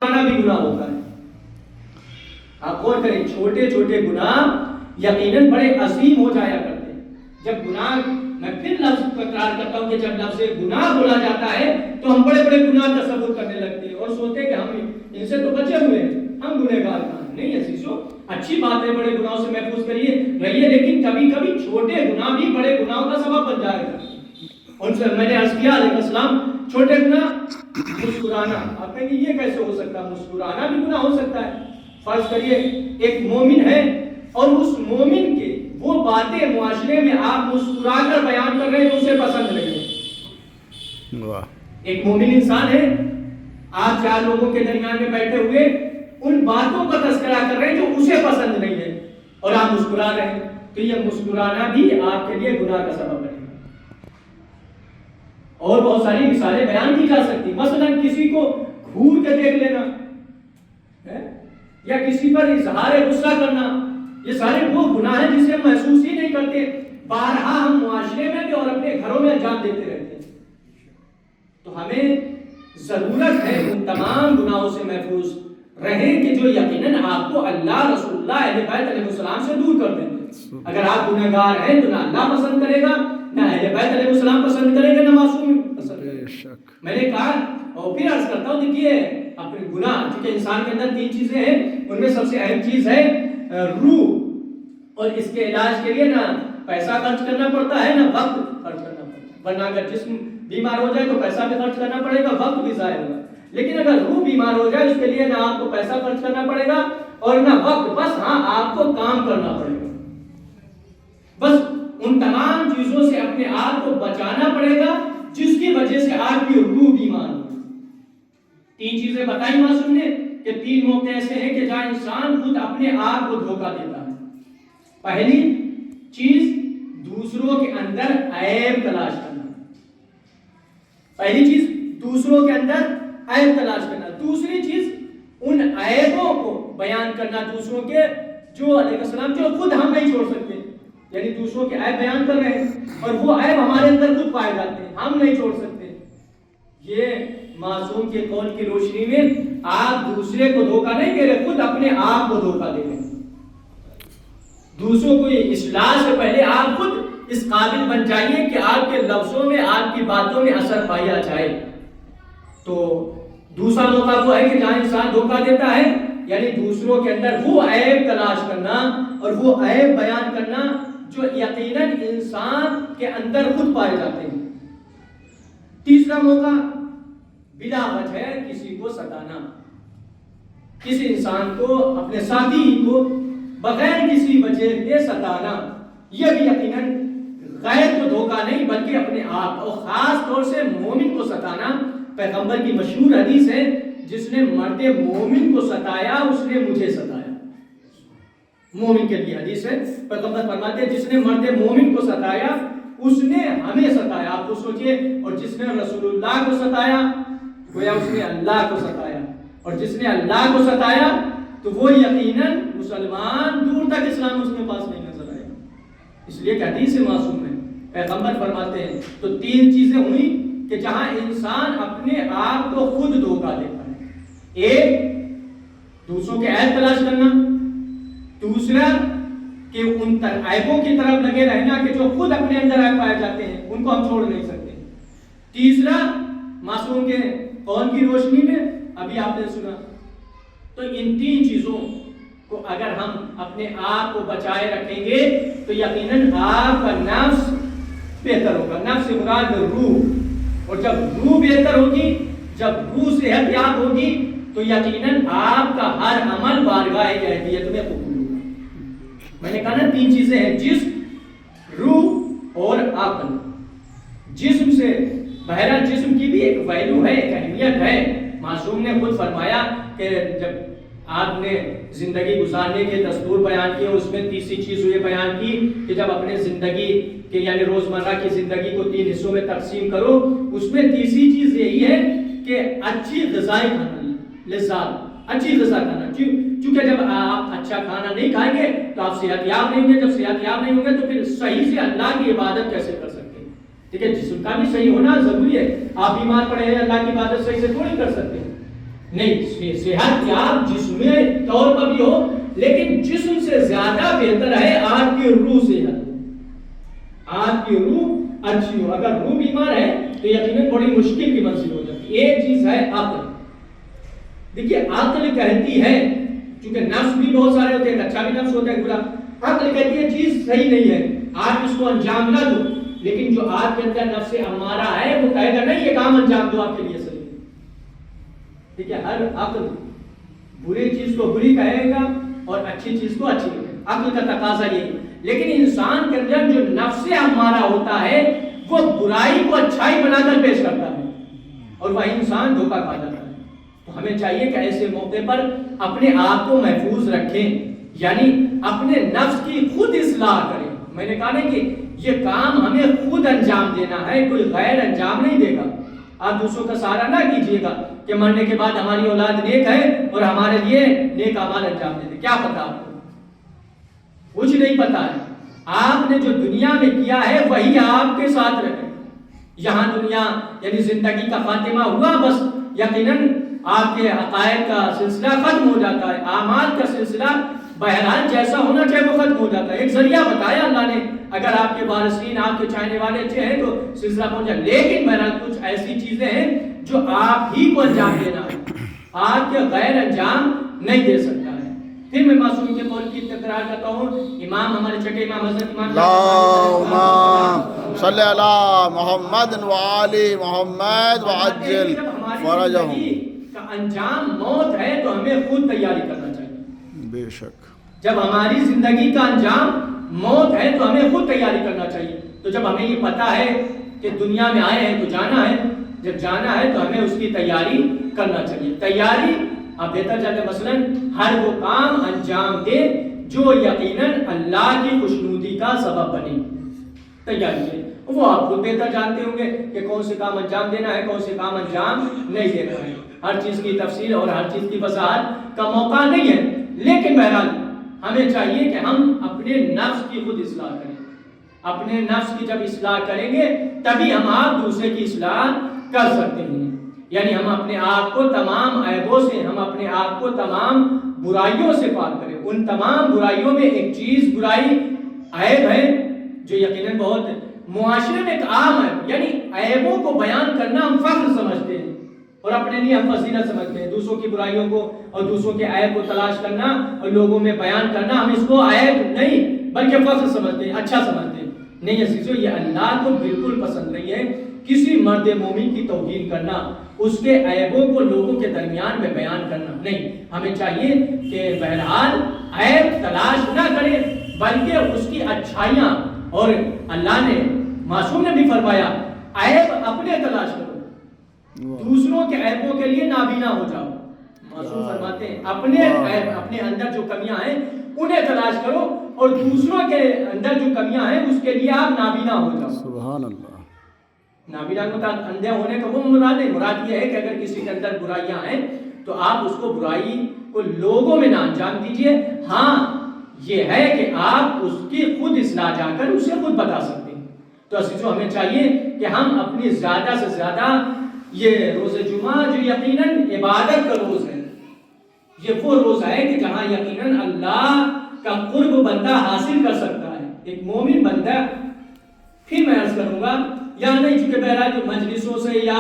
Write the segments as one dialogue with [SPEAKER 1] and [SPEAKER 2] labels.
[SPEAKER 1] بھی گناہ ہوتا ہے. آپ غور کریں، چھوٹے چھوٹے گناہ یقیناً بڑے عظیم ہو جایا کرتے ہیں. جب گناہ، میں پھر لفظ تکرار کرتا ہوں کہ جب لفظ گناہ بولا جاتا ہے تو ہم بڑے بڑے گناہ تصور کرنے لگتے ہیں اور سوچتے ہیں کہ ہم ان سے تو بچے ہوئے ہیں، ہم گنہگار کہاں. نہیں عزیزو، اچھی بات ہے، بڑے گناہوں سے محفوظ کریے رہیے، لیکن کبھی کبھی چھوٹے گناہ بھی بڑے گناہوں کا سبب بن جائے گا. ان سے میں نے عرض کیا علیہ السلام، چھوٹے گناہ مسکرانا، آپ کہیں گے یہ کیسے ہو سکتا ہے؟ مسکرانا بھی گناہ ہو سکتا ہے. فرض کریے ایک مومن ہے اور اس مومن کے وہ باتیں معاشرے میں آپ مسکرا کر بیان کر رہے ہیں تو اسے پسند نہیں ہے. ایک مومن انسان ہے، آپ چار لوگوں کے درمیان میں بیٹھے ہوئے ان باتوں کا تذکرہ کر رہے ہیں جو اسے پسند نہیں ہے اور آپ مسکرا رہے ہیں، تو یہ مسکرانا بھی آپ کے لیے گناہ کا سبب بنے گا. اور بہت ساری مثالیں بیان کی جا سکتی. مثلا کسی کو گھور کے دیکھ لینا یا کسی پر اظہار غصہ کرنا، یہ سارے وہ گناہ ہیں جسے ہم محسوس ہی نہیں کرتے، بارہا ہم معاشرے میں بھی اور اپنے گھروں میں انجام دیتے رہتے ہیں. تو ہمیں ضرورت ہے ان تمام گناہوں سے محفوظ رہیں کہ جو یقیناً آپ کو اللہ، رسول اللہ، اہل بیت علیہ السلام سے دور کر دیں گے. اگر آپ گنہگار ہیں تو نہ اللہ پسند کرے گا، نہ اہل بیت علیہ السلام پسند کرے گا، نہ معصوم پسند کرے گا. میں نے کہا اور پھر عرض کرتا ہوں، دیکھیے اپنے گناہ، کیونکہ انسان کے اندر تین چیزیں ہیں، ان میں سب سے اہم چیز ہے روح، اور اس کے علاج کے لیے نہ پیسہ خرچ کرنا پڑتا ہے نہ وقت خرچ کرنا پڑتا ہے. ورنہ اگر جسم بیمار ہو جائے تو پیسہ بھی خرچ کرنا پڑے گا، وقت بھی ضائع ہوگا. لیکن اگر روح بیمار ہو جائے اس کے لیے نہ آپ کو پیسہ خرچ کرنا پڑے گا اور نہ وقت، بس ہاں آپ کو کام کرنا پڑے گا. بس ان تمام چیزوں سے اپنے آپ کو بچانا پڑے گا جس کی وجہ سے آپ کی روح بیمار ہو. تین چیزیں بتائی معصوم نے کہ تین موقع ایسے ہیں کہ جہاں انسان خود اپنے آپ کو دھوکہ دیتا ہے. پہلی چیز دوسروں کے اندر عیب تلاش کرنا. پہلی چیز دوسروں کے اندر عیب تلاش کرنا. دوسری چیز ان عیبوں کو بیان کرنا دوسروں کے، جو علیہ السلام جو خود ہم نہیں چھوڑ سکتے، یعنی دوسروں کے عیب بیان کر رہے ہیں اور وہ عیب ہمارے اندر خود پائے جاتے ہیں، ہم نہیں چھوڑ سکتے. یہ معصوم کے قول کی روشنی میں آپ دوسرے کو دھوکہ نہیں دے رہے، خود اپنے آپ کو دھوکہ دے رہے ہیں. دوسروں کو اصلاح سے پہلے آپ خود اس قابل بن جائیے کہ آپ کے لفظوں میں، آپ کی باتوں میں اثر پایا جائے. تو دوسرا موقع وہ ہے کہ جہاں انسان دھوکہ دیتا ہے، یعنی دوسروں کے اندر وہ عیب تلاش کرنا اور وہ عیب بیان کرنا جو یقیناً انسان کے اندر خود پائے جاتے ہیں. تیسرا موقع بلا وجہ کسی کو ستانا، کسی انسان کو، اپنے ساتھی کو بغیر کسی وجہ کے ستانا. یہ بھی یقیناً غیر کو دھوکہ نہیں بلکہ اپنے آپ، اور خاص طور سے مومن کو ستانا. پیغمبر کی مشہور حدیث ہے، جس نے مرد مومن کو ستایا اس نے مجھے ستایا. مومن کے لیے حدیث ہے، پیغمبر فرماتے ہیں جس نے مرد مومن کو ستایا اس نے ہمیں ستایا. آپ کو سوچئے، اور جس نے رسول اللہ کو ستایا گویا اس نے اللہ کو ستایا، اور جس نے اللہ کو ستایا تو وہ یقیناً مسلمان دور تک اسلام اس کے پاس نہیں نظر آئے. اس لیے کہ حدیث معصوم ہے، پیغمبر فرماتے ہیں. تو تین چیزیں ہوئی کہ جہاں انسان اپنے آپ کو خود دھوکہ دیتا ہے. ایک، دوسروں کے عیب تلاش کرنا. دوسرا کہ ان عیبوں کی طرف لگے رہنا کہ جو خود اپنے اندر عیب پائے جاتے ہیں ان کو ہم چھوڑ نہیں سکتے. تیسرا معصوم کے قول کی روشنی میں ابھی آپ نے سنا. تو ان تین چیزوں کو اگر ہم اپنے آپ کو بچائے رکھیں گے تو یقیناً آپ کا نفس بہتر ہوگا. نفس سے مراد روح، اور جب روح بہتر ہوگی، جب روح صحت یاب ہوگی تو یقیناً آپ کا ہر عمل بارگاہ الہیت میں قبول ہوگا. میں نے کہا نا تین چیزیں ہیں، جسم، روح اور عقل. جسم سے بہرحال جسم کی بھی ایک ویلو ہے، ایک اہمیت ہے. معصوم نے خود فرمایا کہ جب آپ نے زندگی گزارنے کے دستور بیان کیے اس میں تیسری چیز یہ بیان کی کہ جب اپنے زندگی کے یعنی روزمرہ کی زندگی کو تین حصوں میں تقسیم کرو، اس میں تیسری چیز یہی ہے کہ اچھی غذائیں کھانا، لذات، اچھی غذا کھانا. چونکہ جب آپ اچھا کھانا نہیں کھائیں گے تو آپ صحت یاب نہیں ہوں گے. جب صحت یاب نہیں ہوں گے تو پھر صحیح سے اللہ کی عبادت کیسے کر سکتے ہیں؟ ٹھیک ہے، جسم کا بھی صحیح ہونا ضروری ہے. آپ بیمار پڑے ہیں، اللہ کی عبادت صحیح سے تھوڑی کر سکتے ہیں. نہیں، صحت یاب جسمی طور پر بھی ہو، لیکن جسم سے زیادہ بہتر ہے آپ کی روح صحت، آپ کی روح اچھی ہو. اگر روح بیمار ہے تو یقیناً بڑی مشکل کی منزل ہو جاتی ہے. ایک چیز ہے عقل. دیکھیے عقل کہتی ہے، چونکہ نفس بھی بہت سارے ہوتے ہیں، اچھا بھی نفس ہوتا ہے برا. عقل کہتی ہے چیز صحیح نہیں ہے، آپ اس کو انجام نہ دو. لیکن جو آپ کے اندر نفس امارہ ہے وہ کہے گا نہیں یہ کام انجام دو، آپ کے لیے صحیح ہے. ٹھیک ہے، ہر عقل بری چیز کو بری کہے گا اور اچھی چیز کو اچھی کہے گا. عقل کا تقاضا یہی. لیکن انسان کے اندر جو نفس امارہ ہوتا ہے وہ برائی کو اچھائی بنا کر پیش کرتا ہے اور وہی انسان دھوکہ کھا جاتا ہے. تو ہمیں چاہیے کہ ایسے موقع پر اپنے آپ کو محفوظ رکھیں، یعنی اپنے نفس کی خود اصلاح کریں. میں نے کہا نا کہ یہ کام ہمیں خود انجام دینا ہے، کوئی غیر انجام نہیں دے گا. آپ دوسروں کا سہارا نہ کیجیے گا کہ مرنے کے بعد ہماری اولاد نیک ہے اور ہمارے لیے نیک اعمال انجام دے دے. کیا پتا آپ کو؟ کچھ نہیں پتا ہے. آپ نے جو دنیا میں کیا ہے وہی آپ کے ساتھ رہے. یہاں دنیا یعنی زندگی کا خاتمہ ہوا، بس یقیناً آپ کے عقائد کا سلسلہ ختم ہو جاتا ہے، اعمال کا سلسلہ بہرحال جیسا ہونا چاہیے وہ ختم ہو جاتا ہے. ایک ذریعہ بتایا اللہ نے، اگر آپ کے وارثین آپ کے چاہنے والے اچھے ہیں تو سلسلہ پہنچ جائے. لیکن بہرحال کچھ ایسی چیزیں ہیں جو آپ ہی کو انجام دینا ہے، آپ کے غیر انجام نہیں دے سکتا ہے. پھر میں معصوم کے قول کی تکرار کرتا ہوں. امام ہمارے چھٹے امام حضرت امام
[SPEAKER 2] اللہم صلی علی محمد وعلی محمد وعجل فرجہم.
[SPEAKER 1] کا انجام موت ہے تو ہمیں خود تیاری کرنا چاہیے.
[SPEAKER 2] بے شک
[SPEAKER 1] جب ہماری زندگی کا انجام موت ہے تو ہمیں خود تیاری کرنا چاہیے. تو جب ہمیں یہ پتا ہے کہ دنیا میں آئے ہیں تو جانا ہے، جب جانا ہے تو ہمیں اس کی تیاری کرنا چاہیے. تیاری آپ بہتر جاتے مثلا ہر وہ کام انجام دے جو یقیناً اللہ کی خوشنودی کا سبب بنے. تیاری ہے وہ آپ خود بہتر جانتے ہوں گے کہ کون سے کام انجام دینا ہے، کون سے کام انجام نہیں دینا ہے. ہر چیز کی تفصیل اور ہر چیز کی وضاحت کا موقع نہیں ہے، لیکن بہرحال ہمیں چاہیے کہ ہم اپنے نفس کی خود اصلاح کریں. اپنے نفس کی جب اصلاح کریں گے تبھی ہم آپ دوسرے کی اصلاح کر سکتے ہیں. یعنی ہم اپنے آپ کو تمام عیبوں سے، ہم اپنے آپ کو تمام برائیوں سے پاک کریں. ان تمام برائیوں میں ایک چیز برائی عیب ہے جو یقیناً بہت معاشرے میں ایک عام ہے. یعنی عیبوں کو بیان کرنا ہم فخر سمجھتے ہیں اور اپنے لیے ہم فضیلت سمجھتے ہیں. دوسروں کی برائیوں کو اور دوسروں کے عیب کو تلاش کرنا اور لوگوں میں بیان کرنا ہم اس کو عیب نہیں بلکہ فخر سمجھتے ہیں، اچھا سمجھتے ہیں. نہیں عزیزو، یہ اللہ کو بالکل پسند نہیں ہے کسی مرد مومن کی توہین کرنا، اس کے عیبوں کو لوگوں کے درمیان میں بیان کرنا نہیں. ہمیں چاہیے کہ بہرحال عیب تلاش نہ کریں بلکہ اس کی اچھائیاں، اور اللہ نے معصوم نے بھی فرمایا عیب اپنے تلاش کرو، دوسروں کے عیبوں کے لیے نابینا ہو جاؤ. معصوم فرماتے ہیں اپنے عیب، اپنے اندر جو کمیاں ہیں انہیں تلاش کرو اور دوسروں کے اندر جو کمیاں ہیں اس کے لیے آپ نابینا ہو جاؤ.
[SPEAKER 2] سبحان اللہ.
[SPEAKER 1] نابینا کو اندھے ہونے کا وہ مراد ہے. مراد یہ ہے کہ اگر کسی کے اندر برائیاں ہیں تو آپ اس کو برائی کو لوگوں میں نہ انجام دیجئے. ہاں یہ ہے کہ آپ اس کی خود اصلاح جا کر اسے خود بتا سکتے ہیں. تو عزیزو ہمیں چاہیے کہ ہم اپنی زیادہ سے زیادہ یہ روز جمعہ جو یقیناً عبادت کا روز ہے، یہ وہ روز ہے کہ جہاں یقیناً اللہ کا قرب بندہ حاصل کر سکتا ہے، ایک مومن بندہ. پھر میں عرض کروں گا یا نہیں، چونکہ بہرحال جو مجلسوں سے یا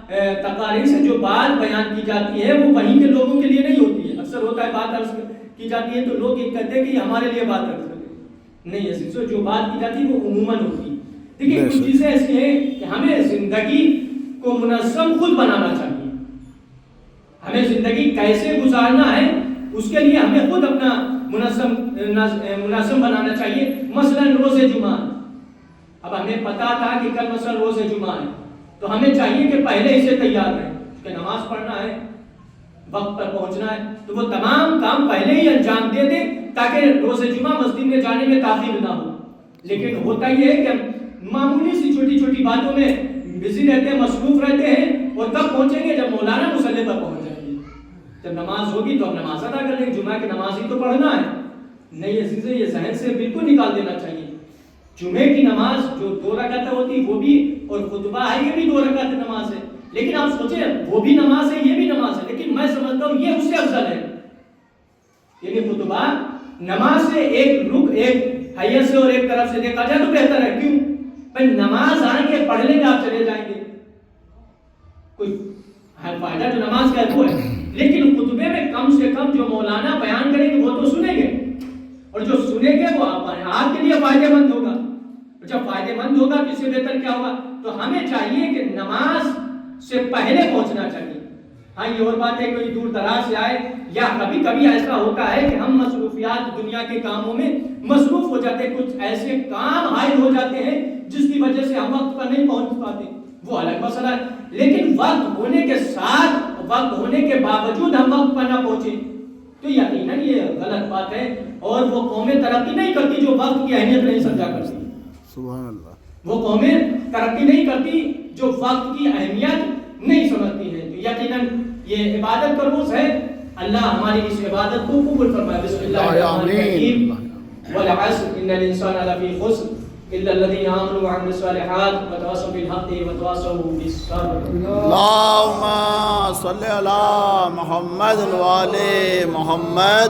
[SPEAKER 1] تقاریر سے جو بات بیان کی جاتی ہے وہ وہیں کے لوگوں کے لیے نہیں ہوتی ہے. اکثر ہوتا ہے بات عرض کی جاتی ہے تو لوگ یہ کہتے ہیں کہ ہمارے لیے بات عرض کریں. نہیں عزیزو، جو بات کی جاتی ہے وہ عموماً ہوتی ہے. دیکھیے کچھ چیزیں ایسی ہیں کہ ہمیں زندگی کو منظم خود بنانا چاہیے. ہمیں زندگی کیسے گزارنا ہے اس کے لیے ہمیں خود اپنا منظم بنانا چاہیے. مثلا روز جمعہ، اب ہمیں پتا تھا کہ کل مثلا روز جمعہ ہے تو ہمیں چاہیے کہ پہلے اسے تیار رہیں کہ نماز پڑھنا ہے، وقت پر پہنچنا ہے، تو وہ تمام کام پہلے ہی انجام دے دیں تاکہ روز جمعہ مسجد میں جانے میں تاخیر نہ ہو. لیکن ہوتا یہ ہے کہ معمولی سی چھوٹی چھوٹی باتوں میں بزی رہتے ہیں، مصروف رہتے ہیں، اور کب پہنچیں گے جب مولانا مصلی پر پہنچ جائیں گے. جب نماز ہوگی تو ہم نماز ادا کر لیں گے، جمعہ کی نماز ہی تو پڑھنا ہے. نہیں عزیزو، یہ ذہن سے بالکل نکال دینا چاہیے. جمعے کی نماز جو 2 رکعت ہوتی وہ بھی، اور خطبہ ہے یہ بھی 2 رکعت نماز ہے. لیکن آپ سوچیں وہ بھی نماز ہے، یہ بھی نماز ہے، لیکن میں سمجھتا ہوں یہ اس سے افضل ہے. یعنی خطبہ نماز سے ایک رک ایک حیث سے اور ایک طرف سے دیکھا جائے تو بہتر ہے. کیوں؟ بھائی نماز آئیں گے، پڑھ لیں گے، آپ چلے جائیں گے، کوئی فائدہ جو نماز کا ہے وہ ہے. لیکن خطبے میں کم سے کم جو مولانا بیان کریں گے وہ تو سنیں گے، اور جو سنیں گے وہ آپ کے لیے فائدہ مند ہوگا. جب فائدہ مند ہوگا تو اس سے بہتر کیا ہوگا؟ تو ہمیں چاہیے کہ نماز سے پہلے پہنچنا چاہیے. ہاں یہ اور بات ہے کوئی دور دراز سے آئے، یا کبھی کبھی ایسا ہوتا ہے کہ ہم مصروفیات دنیا کے کاموں میں مصروف ہو جاتے ہیں، کچھ ایسے کام حائل ہو جاتے ہیں جس کی وجہ سے ہم وقت پر نہیں پہنچ پاتے، وہ الگ مسئلہ ہے. لیکن وقت ہونے کے ساتھ، وقت ہونے کے باوجود ہم وقت پر نہ پہنچے تو یقیناً یہ غلط بات ہے، اور وہ قومیں ترقی نہیں کرتی جو وقت کی اہمیت نہیں سمجھا کرتی.
[SPEAKER 2] سبحان اللہ.
[SPEAKER 1] وہ قومیں ترقی نہیں کرتی جو وقت کی اہمیت نہیں سمجھتی ہیں. تو یقیناً یہ عبادت کا روز ہے. اللہ ہماری اس عبادت کو قبول فرمائے. بسم اللہ الرحمن الرحیم. والعصر ان الانسان لفی خسر الا الذين امنوا وعملوا الصالحات وتواصوا بالحق وتواصوا بالصبر.
[SPEAKER 2] اللهم صل على محمد وآل محمد.